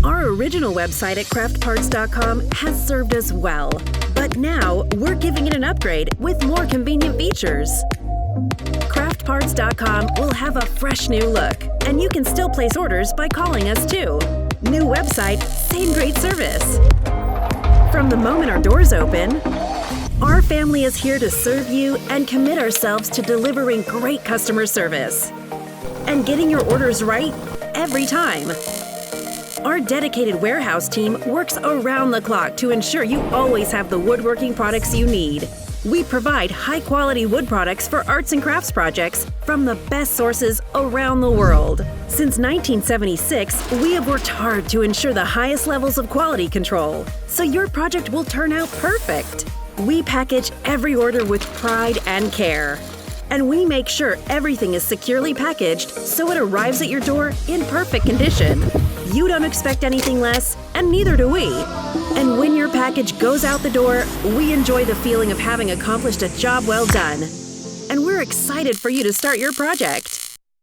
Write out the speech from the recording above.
Our original website at craftparts.com has served us well, but now we're giving it an upgrade with more convenient features. Craftparts.com will have a fresh new look, and you can still place orders by calling us too. New website, same great service. From the moment our doors open, our family is here to serve you and commit ourselves to delivering great customer service and getting your orders right every time. Our dedicated warehouse team works around the clock to ensure you always have the woodworking products you need. We provide high-quality wood products for arts and crafts projects from the best sources around the world. Since 1976, we have worked hard to ensure the highest levels of quality control, so your project will turn out perfect. We package every order with pride and care, and we make sure everything is securely packaged so it arrives at your door in perfect condition. You don't expect anything less, and neither do we. And when your package goes out the door, we enjoy the feeling of having accomplished a job well done. And we're excited for you to start your project.